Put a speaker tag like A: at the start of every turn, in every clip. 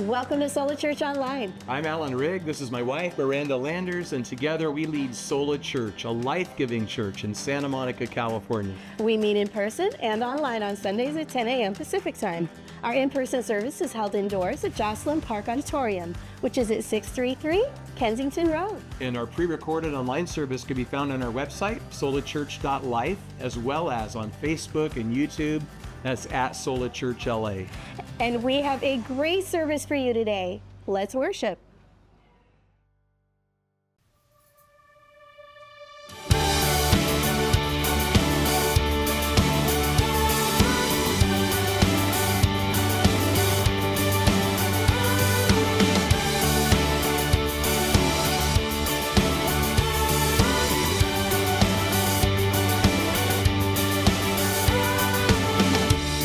A: Welcome to Sola Church Online.
B: I'm Rigg. This is my wife, Miranda Landers, and together we lead Sola Church, a life-giving church in Santa Monica, California.
A: We meet in person and online on Sundays at 10 a.m. Pacific Time. Our in-person service is held indoors at Joslyn Park Auditorium, which is at 633 Kensington Road.
B: And our pre-recorded online service can be found on our website, solachurch.life, as well as on Facebook and YouTube. That's at Sola Church LA.
A: And we have a great service for you today. Let's worship.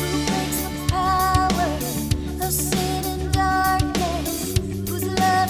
C: Who breaks the power of sin and darkness? Whose love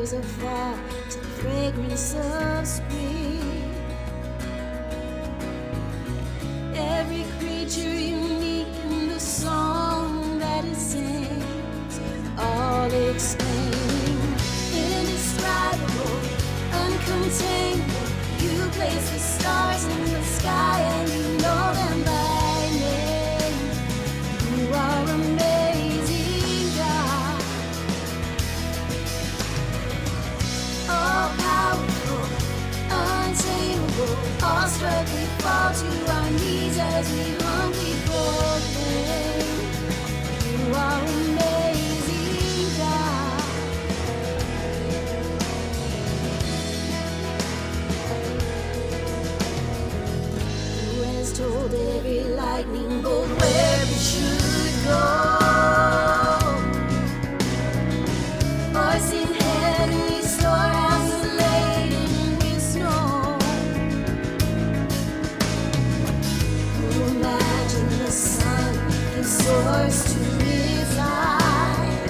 C: flowers of fall to the fragrance of spring. Every creature unique in the song that it sings, all exclaim, indescribable, uncontainable. You place the stars in the sky and you know them by name. You are amazing, God. All powerful, untamable, awestruck we fall to our knees as we humbly proclaim. You are amazing, God. Who has told every lightning bolt where it should go? Or seen heavenly storehouses laden with snow? Who imagined the sun gives source to reside,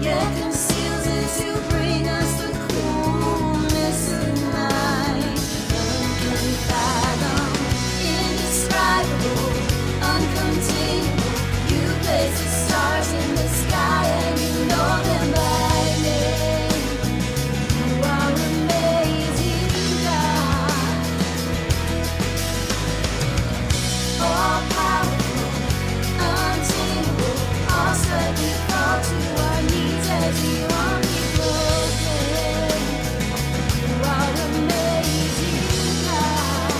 C: yet conceals it to bring us the coolness of night? None can fathom, indescribable, uncontainable. You place the stars in the sky and you know them by name. You are amazing, God. All powerful, untamable, awestruck we fall to our knees as we humbly proclaim. You are amazing, God.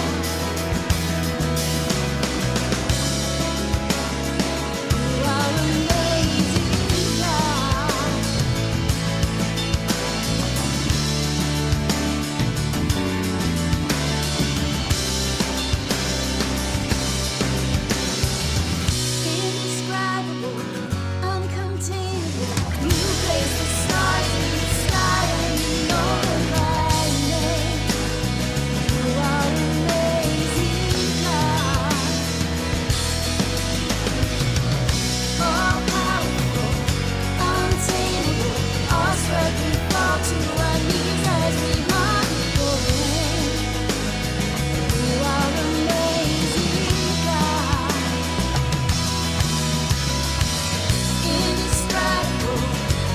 C: You are amazing, God. Indescribable, uncontainable. You place the stars in the sky and you know them by name. You are amazing, God. All powerful, untamable, awestruck we fall to our knees as we humbly proclaim. You are amazing, God. Indescribable,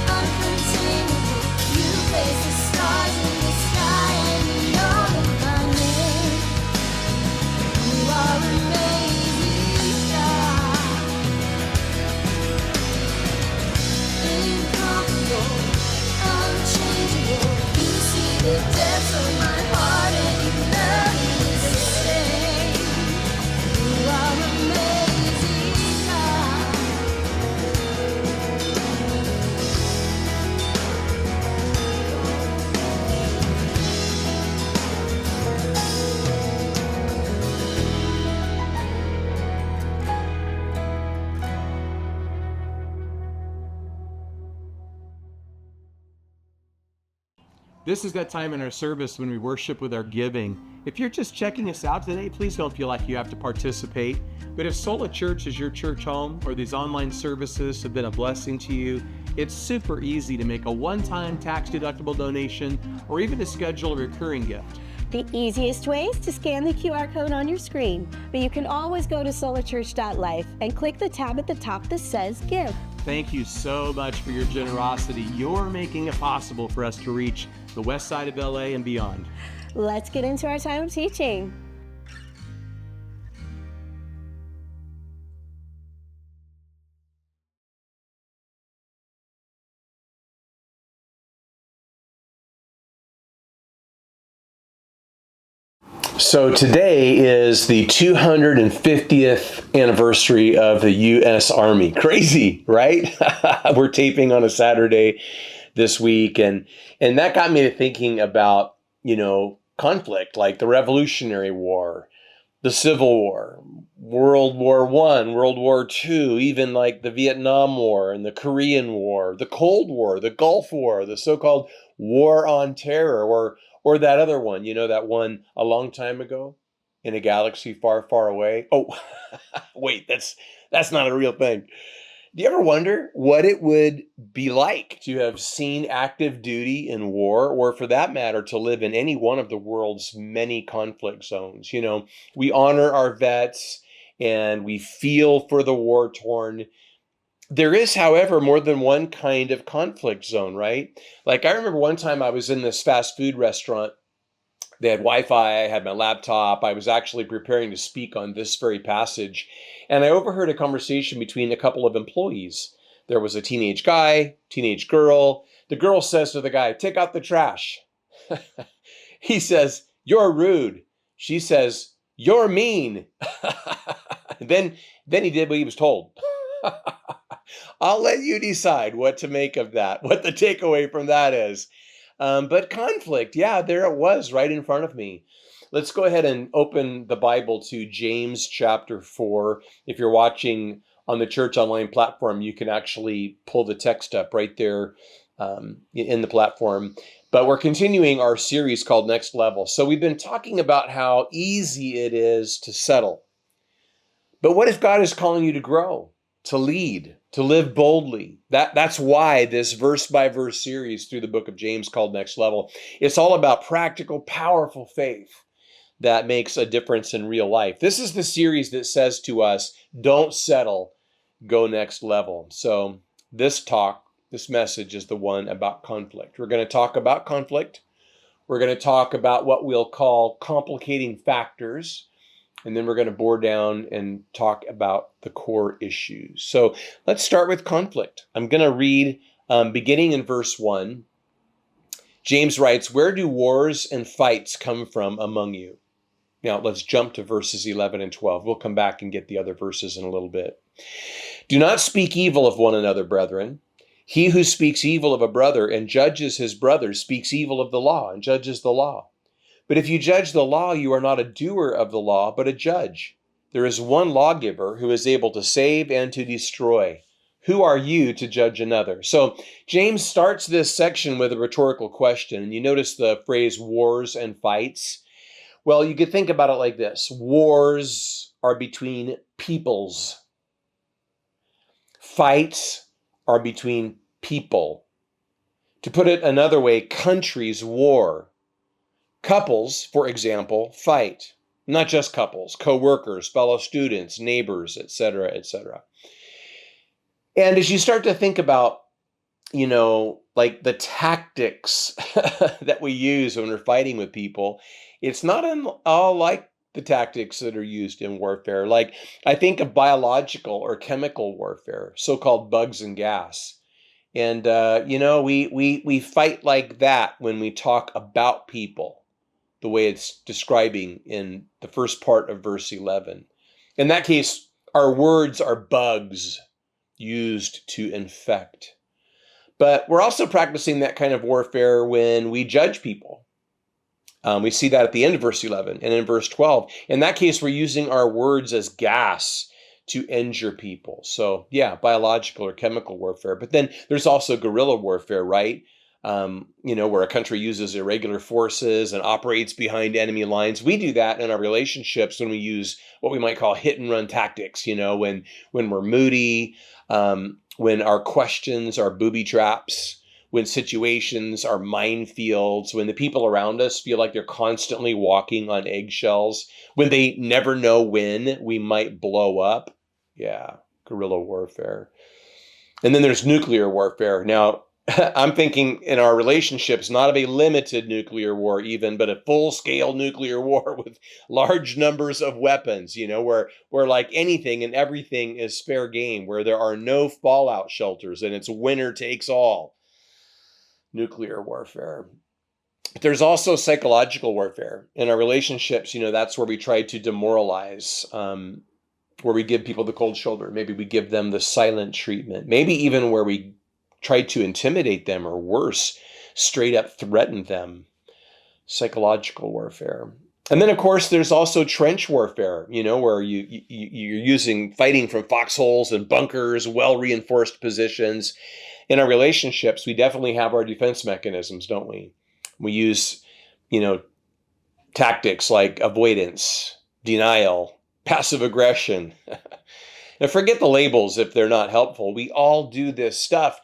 C: uncontainable. You place the stars in the sky and you know them by name. You are amazing, God. Incomparable, unchangeable. You see the depths of my heart and you love me the same. You are amazing, God.
B: This is that time in our service when we worship with our giving. If you're just checking us out today, please don't feel like you have to participate. But if Sola Church is your church home or these online services have been a blessing to you, it's super easy to make a one-time tax-deductible donation or even to schedule a recurring gift.
A: The easiest way is to scan the QR code on your screen, but you can always go to solachurch.life and click the tab at the top that says Give.
B: Thank you so much for your generosity. You're making it possible for us to reach the west side of LA and beyond.
A: Let's get into our time of teaching.
D: So today is the 250th anniversary of the U.S. Army. Crazy, right? We're taping on a Saturday this week, and that got me to thinking about, conflict like the Revolutionary War, the Civil War, World War I, World War II, even like the Vietnam War and the Korean War, the Cold War, the Gulf War, the so-called War on Terror, or that other one, that one a long time ago in a galaxy far, far away. Oh, wait, that's not a real thing. Do you ever wonder what it would be like to have seen active duty in war, or for that matter, to live in any one of the world's many conflict zones? We honor our vets and we feel for the war torn. There is, however, more than one kind of conflict zone, right? Like I remember one time I was in this fast food restaurant. They had Wi-Fi, I had my laptop. I was actually preparing to speak on this very passage. And I overheard a conversation between a couple of employees. There was a teenage guy, teenage girl. The girl says to the guy, "Take out the trash." He says, "You're rude." She says, "You're mean." Then he did what he was told. I'll let you decide what to make of that, what the takeaway from that is. But conflict, yeah, there it was right in front of me. Let's go ahead and open the Bible to James chapter 4. If you're watching on the church online platform, you can actually pull the text up right there in the platform. But we're continuing our series called Next Level. So we've been talking about how easy it is to settle. But what if God is calling you to grow, to lead, to live boldly? That's why this verse by verse series through the book of James called Next Level. It's all about practical, powerful faith that makes a difference in real life. This is the series that says to us, don't settle, go next level. So this message is the one about conflict. We're going to talk about conflict. We're going to talk about what we'll call complicating factors. And then we're going to bore down and talk about the core issues. So let's start with conflict. I'm going to read beginning in verse 1. James writes, "Where do wars and fights come from among you?" Now let's jump to verses 11 and 12. We'll come back and get the other verses in a little bit. "Do not speak evil of one another, brethren. He who speaks evil of a brother and judges his brother speaks evil of the law and judges the law. But if you judge the law, you are not a doer of the law, but a judge. There is one lawgiver who is able to save and to destroy. Who are you to judge another?" So James starts this section with a rhetorical question. And you notice the phrase wars and fights. Well, you could think about it like this. Wars are between peoples. Fights are between people. To put it another way, countries war. Couples, for example, fight. Not just couples, co-workers, fellow students, neighbors, etc., etc. And as you start to think about, like the tactics that we use when we're fighting with people, it's not all like the tactics that are used in warfare. Like I think of biological or chemical warfare, so-called bugs and gas. And, we fight like that when we talk about people, the way it's describing in the first part of verse 11. In that case, our words are bugs used to infect. But we're also practicing that kind of warfare when we judge people. We see that at the end of verse 11 and in verse 12. In that case, we're using our words as gas to injure people. So yeah, biological or chemical warfare. But then there's also guerrilla warfare, right? Where a country uses irregular forces and operates behind enemy lines. We do that in our relationships when we use what we might call hit and run tactics, when we're moody, when our questions are booby traps, when situations are minefields, when the people around us feel like they're constantly walking on eggshells, when they never know when we might blow up. Yeah, guerrilla warfare. And then there's nuclear warfare. Now, I'm thinking in our relationships, not of a limited nuclear war even, but a full-scale nuclear war with large numbers of weapons, where like anything and everything is fair game, where there are no fallout shelters and it's winner takes all. Nuclear warfare. But there's also psychological warfare. In our relationships, that's where we try to demoralize, where we give people the cold shoulder. Maybe we give them the silent treatment. Maybe even where we try to intimidate them, or worse, straight up threaten them. Psychological warfare. And then, of course, there's also trench warfare, where you're fighting from foxholes and bunkers, well-reinforced positions. In our relationships, we definitely have our defense mechanisms, don't we? We use, tactics like avoidance, denial, passive aggression. Now, forget the labels if they're not helpful. We all do this stuff.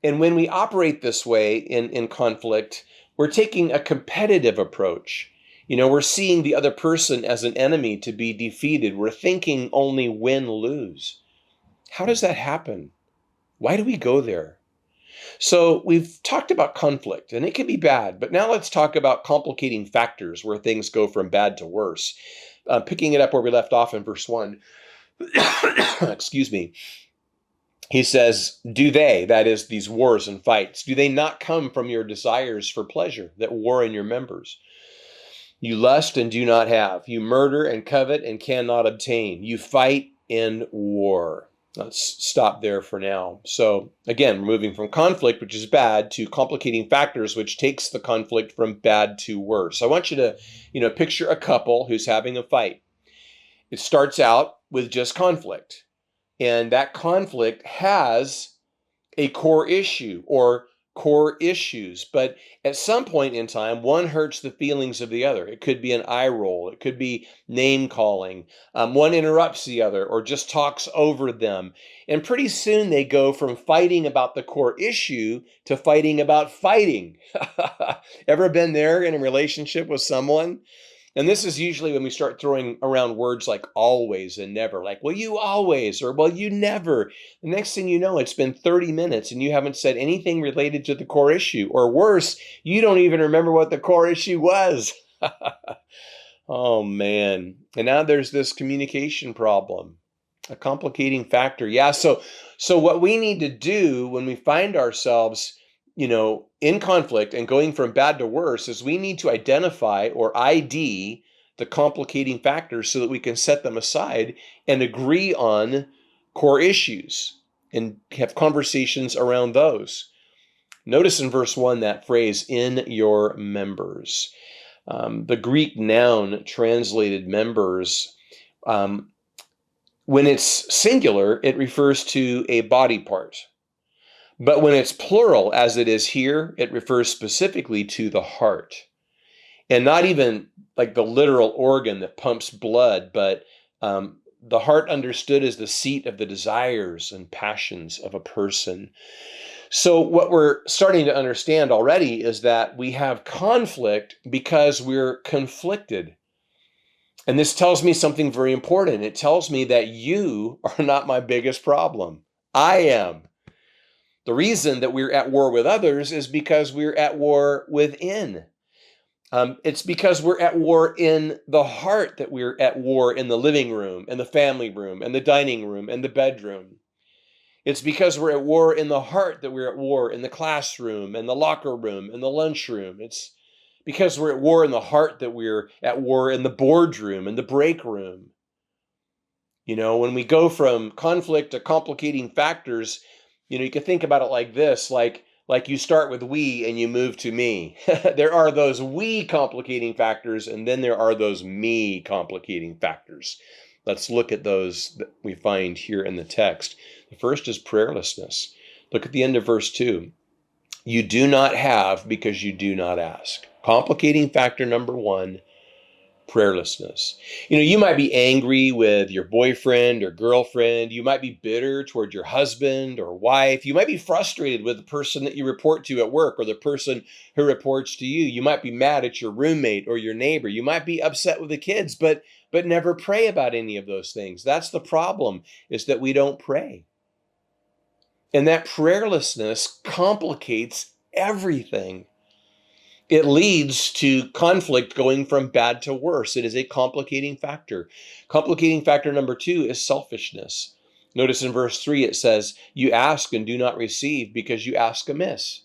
D: And when we operate this way in conflict, we're taking a competitive approach. We're seeing the other person as an enemy to be defeated. We're thinking only win-lose. How does that happen? Why do we go there? So we've talked about conflict, and it can be bad, but now let's talk about complicating factors where things go from bad to worse. Picking it up where we left off in verse 1. Excuse me. He says, do they, that is these wars and fights, do they not come from your desires for pleasure that war in your members? You lust and do not have. You murder and covet and cannot obtain. You fight in war. Let's stop there for now. So again, we're moving from conflict, which is bad, to complicating factors, which takes the conflict from bad to worse. I want you to, picture a couple who's having a fight. It starts out with just conflict. And that conflict has a core issue or core issues. But at some point in time, one hurts the feelings of the other. It could be an eye roll. It could be name calling. One interrupts the other or just talks over them. And pretty soon they go from fighting about the core issue to fighting about fighting. Ever been there in a relationship with someone? And this is usually when we start throwing around words like always and never, like, well, you always, or well, you never. The next thing you know, it's been 30 minutes and you haven't said anything related to the core issue. Or worse, you don't even remember what the core issue was. Oh, man. And now there's this communication problem, a complicating factor. Yeah, so what we need to do when we find ourselves in conflict and going from bad to worse is we need to identify or ID the complicating factors so that we can set them aside and agree on core issues and have conversations around those. Notice in verse 1 that phrase, in your members. The Greek noun translated members, when it's singular, it refers to a body part. But when it's plural, as it is here, it refers specifically to the heart. And not even like the literal organ that pumps blood, but the heart understood as the seat of the desires and passions of a person. So what we're starting to understand already is that we have conflict because we're conflicted. And this tells me something very important. It tells me that you are not my biggest problem. I am. The reason that we're at war with others is because we're at war within. It's because we're at war in the heart that we're at war in the living room and the family room and the dining room and the bedroom. It's because we're at war in the heart that we're at war in the classroom and the locker room and the lunchroom. It's because we're at war in the heart that we're at war in the boardroom and the break room. When we go from conflict to complicating factors, you can think about it like this, like you start with we and you move to me. There are those we complicating factors, and then there are those me complicating factors. Let's look at those that we find here in the text. The first is prayerlessness. Look at the end of verse 2. You do not have because you do not ask. Complicating factor number 1, prayerlessness. You might be angry with your boyfriend or girlfriend. You might be bitter toward your husband or wife. You might be frustrated with the person that you report to at work or the person who reports to you. You might be mad at your roommate or your neighbor. You might be upset with the kids, but never pray about any of those things. That's the problem, is that we don't pray. And that prayerlessness complicates everything. It leads to conflict going from bad to worse. It is a complicating factor. Complicating factor number 2 is selfishness. Notice in verse 3 it says, you ask and do not receive because you ask amiss,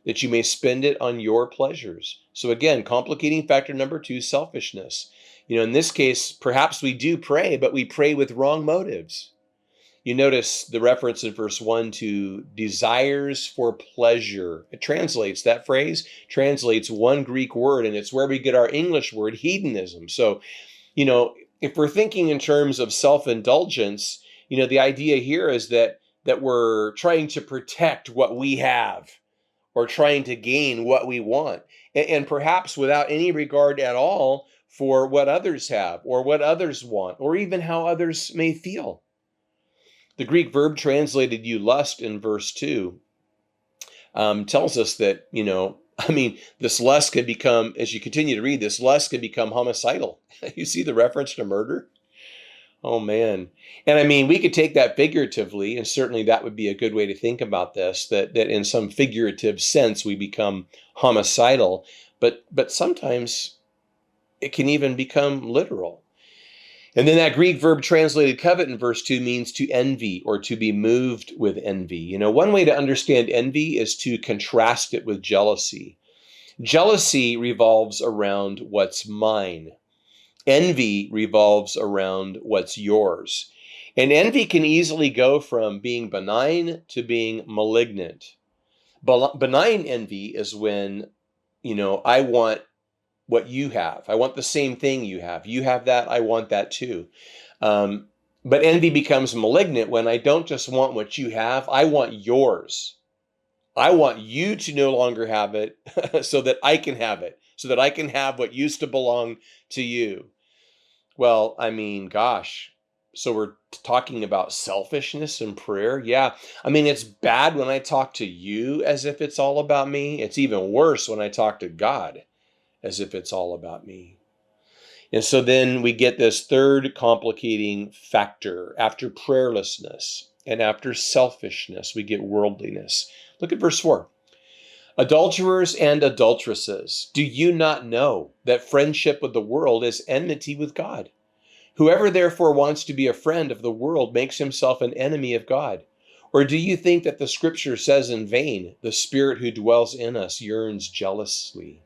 D: that you may spend it on your pleasures. So again, complicating factor number 2, selfishness. In this case, perhaps we do pray, but we pray with wrong motives. You notice the reference in verse 1 to desires for pleasure. That phrase translates one Greek word, and it's where we get our English word hedonism. So, if we're thinking in terms of self-indulgence, the idea here is that we're trying to protect what we have or trying to gain what we want, and perhaps without any regard at all for what others have or what others want or even how others may feel. The Greek verb translated lust in verse 2 tells us that, this lust can become, as you continue to read, this lust can become homicidal. You see the reference to murder? Oh, man. And we could take that figuratively, and certainly that would be a good way to think about this, that in some figurative sense we become homicidal, but sometimes it can even become literal. And then that Greek verb translated covet in verse 2 means to envy or to be moved with envy. One way to understand envy is to contrast it with jealousy. Jealousy revolves around what's mine. Envy revolves around what's yours. And envy can easily go from being benign to being malignant. Benign envy is when, I want what you have. I want the same thing you have. You have that, I want that too. But envy becomes malignant when I don't just want what you have, I want yours. I want you to no longer have it so that I can have it, so that I can have what used to belong to you. Well, gosh, so we're talking about selfishness in prayer. Yeah, it's bad when I talk to you as if it's all about me. It's even worse when I talk to God as if it's all about me. And so then we get this third complicating factor. After prayerlessness and after selfishness, we get worldliness. Look at verse 4. Adulterers and adulteresses, do you not know that friendship with the world is enmity with God? Whoever therefore wants to be a friend of the world makes himself an enemy of God. Or do you think that the scripture says in vain, the Spirit who dwells in us yearns jealously?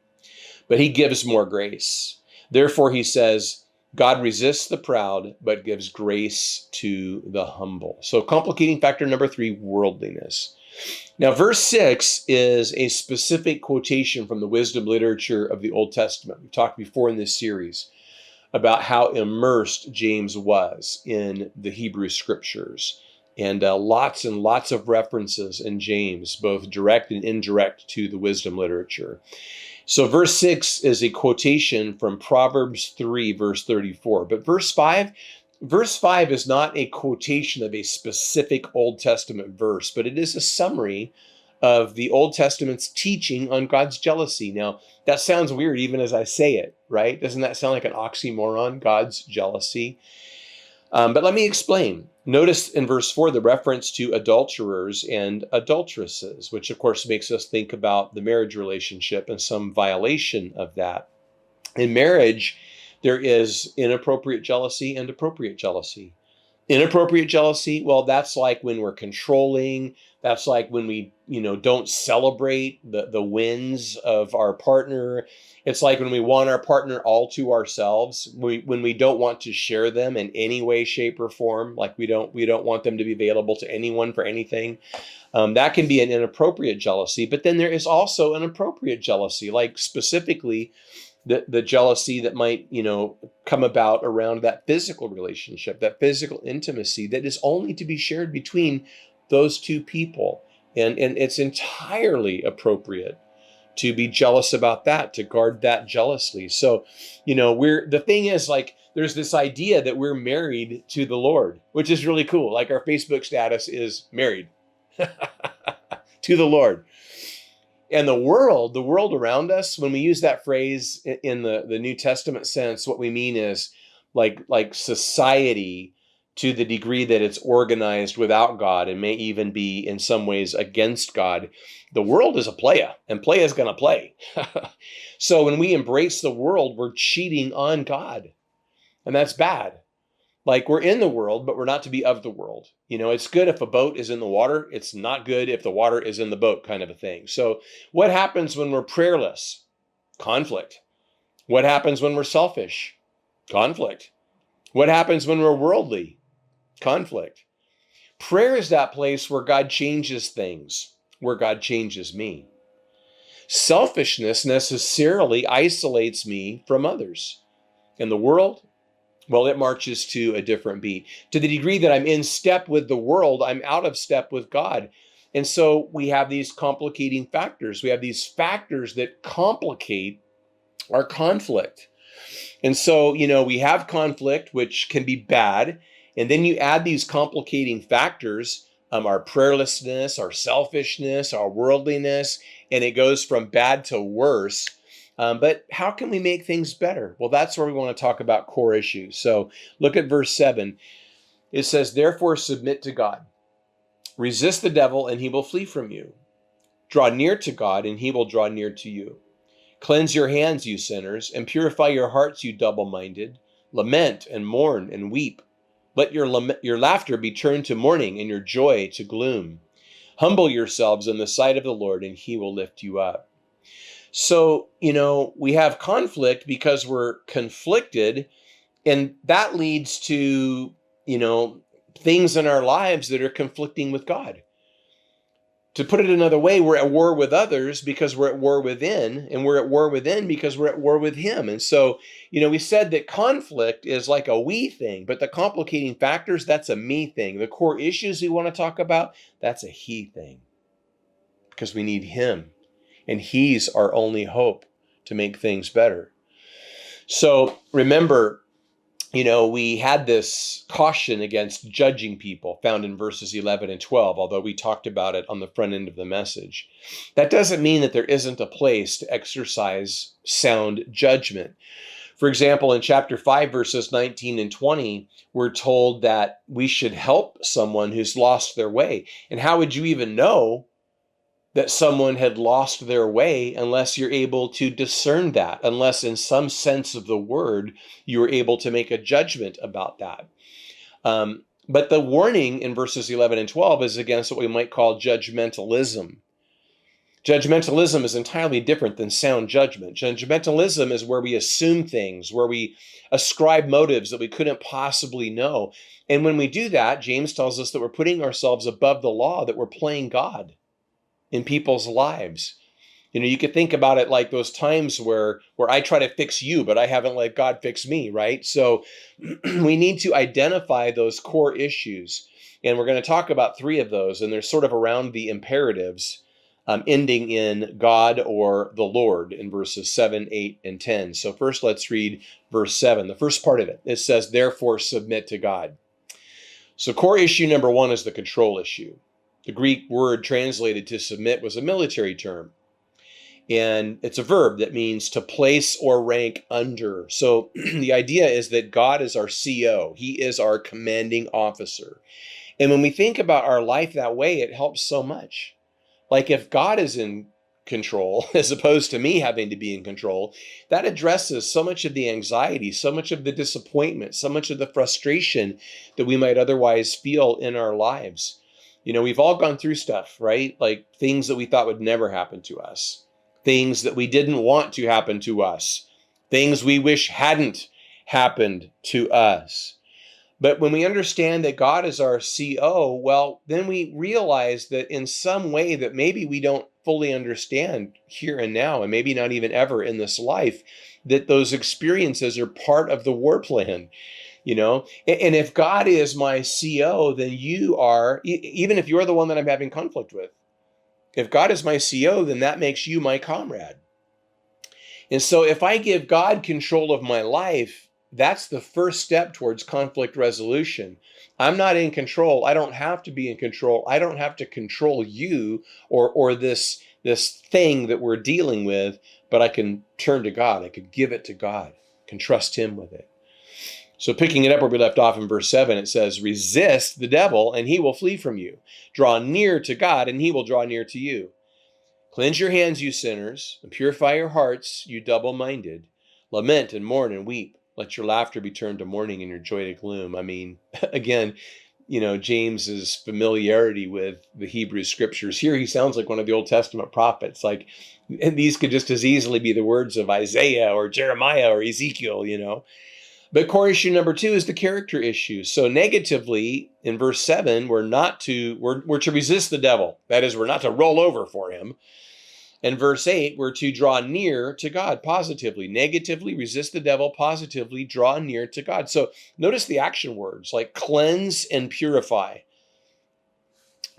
D: But he gives more grace. Therefore, he says, God resists the proud, but gives grace to the humble. So complicating factor number 3, worldliness. Now, verse 6 is a specific quotation from the wisdom literature of the Old Testament. We talked before in this series about how immersed James was in the Hebrew scriptures. And lots and lots of references in James, both direct and indirect, to the wisdom literature. So verse 6 is a quotation from Proverbs 3, verse 34. But verse 5 is not a quotation of a specific Old Testament verse, but it is a summary of the Old Testament's teaching on God's jealousy. Now, that sounds weird even as I say it, right? Doesn't that sound like an oxymoron, God's jealousy? But let me explain. Notice in verse 4 the reference to adulterers and adulteresses, which of course makes us think about the marriage relationship and some violation of that. In marriage, there is inappropriate jealousy and appropriate jealousy. Inappropriate jealousy, well, that's like when we're controlling. That's like when we, don't celebrate the wins of our partner. It's like when we want our partner all to ourselves, when we don't want to share them in any way, shape, or form, like we don't want them to be available to anyone for anything. That can be an inappropriate jealousy. But then there is also an appropriate jealousy, like specifically the jealousy that might, come about around that physical relationship, that physical intimacy that is only to be shared between those two people. And it's entirely appropriate to be jealous about that, to guard that jealously. So, the thing is, like, there's this idea that we're married to the Lord, which is really cool. Like our Facebook status is married to the Lord. And the world around us, when we use that phrase in the New Testament sense, what we mean is like society, to the degree that it's organized without God and may even be in some ways against God. The world is a playa, and playa is going to play. So when we embrace the world, we're cheating on God. And that's bad. Like, we're in the world, but we're not to be of the world. It's good if a boat is in the water. It's not good if the water is in the boat, kind of a thing. So what happens when we're prayerless? Conflict. What happens when we're selfish? Conflict. What happens when we're worldly? Conflict. Prayer is that place where God changes things, where God changes me. Selfishness necessarily isolates me from others. In the world, well, it marches to a different beat. To the degree that I'm in step with the world, I'm out of step with God. And so we have these complicating factors. We have these factors that complicate our conflict. And so, we have conflict, which can be bad. And then you add these complicating factors, our prayerlessness, our selfishness, our worldliness, and it goes from bad to worse. But how can we make things better? Well, that's where we want to talk about core issues. So look at verse 7. It says, therefore submit to God. Resist the devil and he will flee from you. Draw near to God and he will draw near to you. Cleanse your hands, you sinners, and purify your hearts, you double-minded. Lament and mourn and weep. Let your laughter be turned to mourning and your joy to gloom. Humble yourselves in the sight of the Lord and he will lift you up. So, we have conflict because we're conflicted, and that leads to, things in our lives that are conflicting with God. To put it another way, we're at war with others because we're at war within, and we're at war within because we're at war with him. And so, we said that conflict is like a we thing, but the complicating factors, that's a me thing. The core issues we want to talk about, that's a he thing, because we need him. And he's our only hope to make things better. So remember, we had this caution against judging people found in verses 11 and 12, although we talked about it on the front end of the message. That doesn't mean that there isn't a place to exercise sound judgment. For example, in chapter 5, verses 19 and 20, we're told that we should help someone who's lost their way. And how would you even know that someone had lost their way unless you're able to discern that, unless in some sense of the word, you were able to make a judgment about that. But the warning in verses 11 and 12 is against what we might call judgmentalism. Judgmentalism is entirely different than sound judgment. Judgmentalism is where we assume things, where we ascribe motives that we couldn't possibly know. And when we do that, James tells us that we're putting ourselves above the law, that we're playing God in people's lives. You could think about it like those times where I try to fix you, but I haven't let God fix me, right? So we need to identify those core issues. And we're going to talk about 3 of those, and they're sort of around the imperatives, ending in God or the Lord in verses 7, 8, and 10. So first let's read verse 7, the first part of it. It says, therefore submit to God. So core issue number 1 is the control issue. The Greek word translated to submit was a military term, and it's a verb that means to place or rank under. So the idea is that God is our CO. He is our commanding officer. And when we think about our life that way, it helps so much. Like if God is in control, as opposed to me having to be in control, that addresses so much of the anxiety, so much of the disappointment, so much of the frustration that we might otherwise feel in our lives. We've all gone through stuff, right? Like things that we thought would never happen to us, things that we didn't want to happen to us, things we wish hadn't happened to us. But when we understand that God is our CO, well, then we realize that in some way that maybe we don't fully understand here and now, and maybe not even ever in this life, that those experiences are part of the war plan. And if God is my CO, then you are, even if you're the one that I'm having conflict with, if God is my CO, then that makes you my comrade. And so if I give God control of my life, that's the first step towards conflict resolution. I'm not in control. I don't have to be in control. I don't have to control you or this thing that we're dealing with, but I can turn to God. I could give it to God, can trust him with it. So picking it up where we left off in verse 7, it says, resist the devil and he will flee from you. Draw near to God and he will draw near to you. Cleanse your hands, you sinners, and purify your hearts, you double-minded. Lament and mourn and weep. Let your laughter be turned to mourning and your joy to gloom. I mean, again, James's familiarity with the Hebrew scriptures. Here he sounds like one of the Old Testament prophets. And these could just as easily be the words of Isaiah or Jeremiah or Ezekiel, But core issue number 2 is the character issue. So negatively, in verse 7, we're to resist the devil. That is, we're not to roll over for him. In verse 8, we're to draw near to God positively. Negatively, resist the devil. Positively, draw near to God. So notice the action words like cleanse and purify.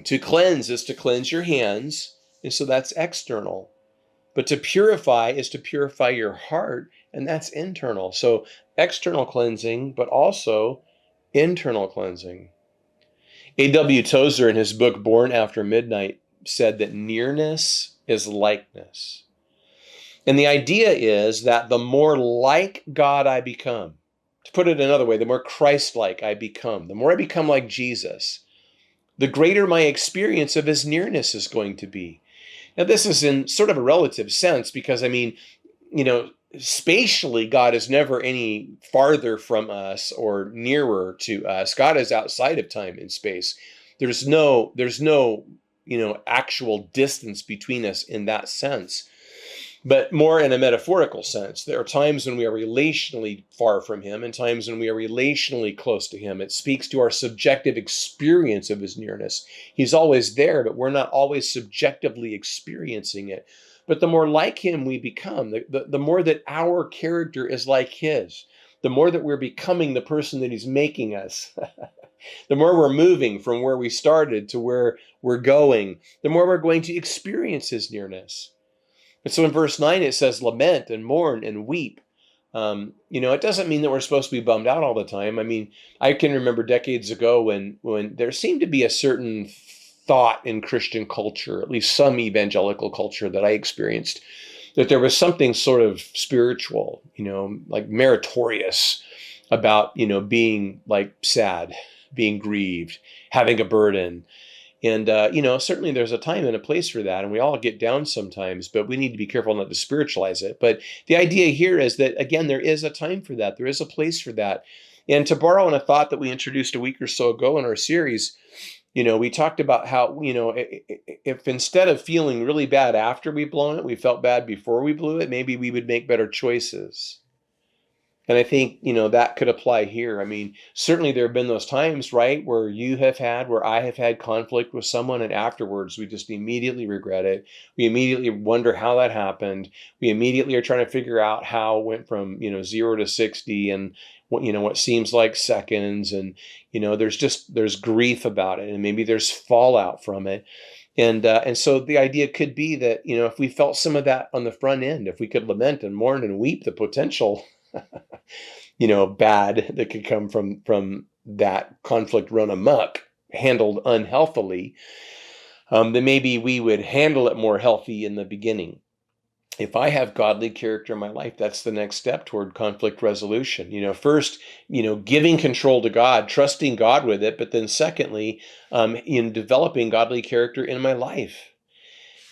D: To cleanse is to cleanse your hands, and so that's external. But to purify is to purify your heart, and that's internal. So external cleansing, but also internal cleansing. A.W. Tozer, in his book Born After Midnight, said that nearness is likeness. And the idea is that the more like God I become, to put it another way, the more Christ-like I become, the more I become like Jesus, the greater my experience of his nearness is going to be. Now, this is in sort of a relative sense because, spatially, God is never any farther from us or nearer to us. God is outside of time and space. There's no, actual distance between us in that sense. But more in a metaphorical sense, there are times when we are relationally far from him and times when we are relationally close to him. It speaks to our subjective experience of his nearness. He's always there, but we're not always subjectively experiencing it. But the more like him we become, the more that our character is like his, the more that we're becoming the person that he's making us, the more we're moving from where we started to where we're going, the more we're going to experience his nearness. And so in verse 9, it says, lament and mourn and weep. It doesn't mean that we're supposed to be bummed out all the time. I mean, I can remember decades ago when there seemed to be a certain thought in Christian culture, at least some evangelical culture that I experienced, that there was something sort of spiritual, like meritorious about, being like sad, being grieved, having a burden. And, certainly there's a time and a place for that, and we all get down sometimes, but we need to be careful not to spiritualize it. But the idea here is that, again, there is a time for that. There is a place for that. And to borrow on a thought that we introduced a week or so ago in our series, we talked about how, if instead of feeling really bad after we've blown it, we felt bad before we blew it, maybe we would make better choices. And I think, that could apply here. I mean, certainly there have been those times, right, where I have had conflict with someone, and afterwards we just immediately regret it. We immediately wonder how that happened. We immediately are trying to figure out how it went from, 0 to 60 and what seems like seconds. And, there's grief about it, and maybe there's fallout from it. And so the idea could be that, if we felt some of that on the front end, if we could lament and mourn and weep the potential bad that could come from that conflict run amok, handled unhealthily, then maybe we would handle it more healthy in the beginning. If I have godly character in my life, that's the next step toward conflict resolution. First, giving control to God, trusting God with it, but then secondly, in developing godly character in my life.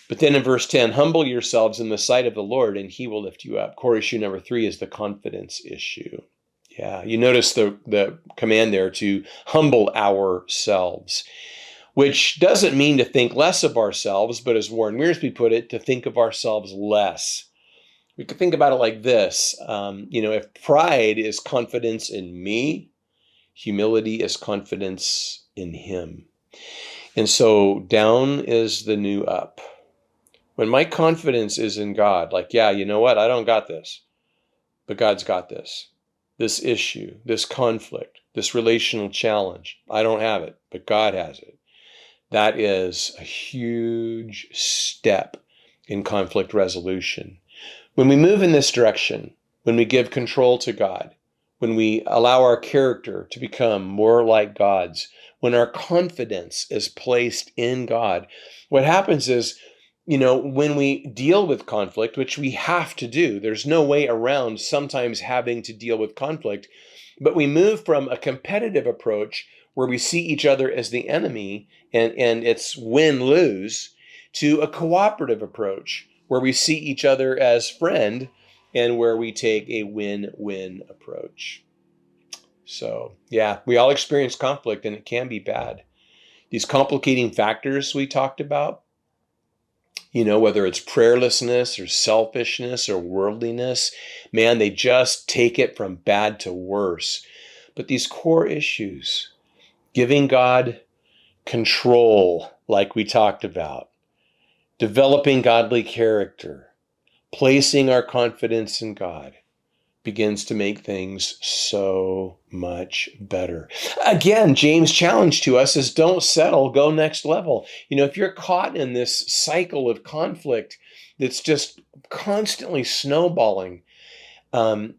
D: But then in verse 10, humble yourselves in the sight of the Lord, and he will lift you up. Core issue number 3 is the confidence issue. Yeah, you notice the command there to humble ourselves, which doesn't mean to think less of ourselves, but as Warren Wiersbe put it, to think of ourselves less. We could think about it like this. If pride is confidence in me, humility is confidence in him. And so down is the new up. When my confidence is in God, like, yeah, you know what? I don't got this, but God's got this. This issue, this conflict, this relational challenge, I don't have it, but God has it. That is a huge step in conflict resolution. When we move in this direction, when we give control to God, when we allow our character to become more like God's, when our confidence is placed in God, what happens is, when we deal with conflict, which we have to do, there's no way around sometimes having to deal with conflict, but we move from a competitive approach where we see each other as the enemy and it's win-lose, to a cooperative approach where we see each other as friend and where we take a win-win approach. So, yeah, we all experience conflict and it can be bad. These complicating factors we talked about, whether it's prayerlessness or selfishness or worldliness, man, they just take it from bad to worse. But these core issues, giving God control, like we talked about, developing godly character, placing our confidence in God, begins to make things so much better. Again, James' challenge to us is don't settle, go next level. If you're caught in this cycle of conflict that's just constantly snowballing, don't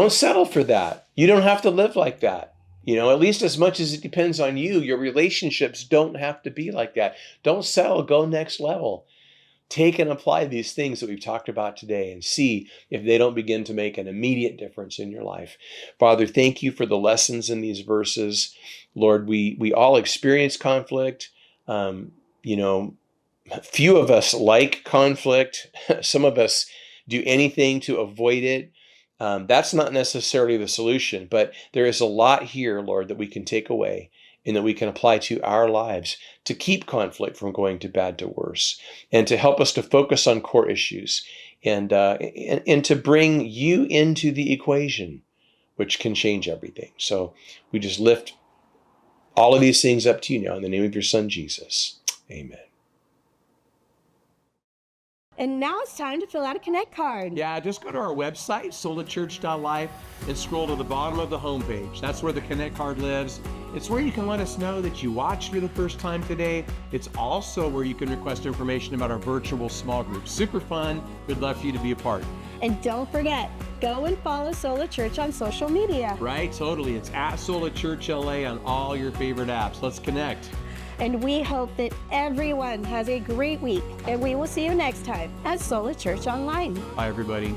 D: settle for that. You don't have to live like that. At least as much as it depends on you, your relationships don't have to be like that. Don't settle, go next level. Take and apply these things that we've talked about today and see if they don't begin to make an immediate difference in your life. Father, thank you for the lessons in these verses. Lord, we all experience conflict. Few of us like conflict. Some of us do anything to avoid it. That's not necessarily the solution, but there is a lot here, Lord, that we can take away and that we can apply to our lives to keep conflict from going to bad to worse, and to help us to focus on core issues, and to bring you into the equation, which can change everything. So we just lift all of these things up to you now in the name of your Son, Jesus. Amen.
A: And now it's time to fill out a Connect card.
B: Yeah, just go to our website, solachurch.life, and scroll to the bottom of the homepage. That's where the Connect card lives. It's where you can let us know that you watched for the first time today. It's also where you can request information about our virtual small group. Super fun. We'd love for you to be a part.
A: And don't forget, go and follow Sola Church on social media.
B: Right? Totally. It's at Sola Church LA on all your favorite apps. Let's connect.
A: And we hope that everyone has a great week. And we will see you next time at Sola Church Online.
B: Bye, everybody.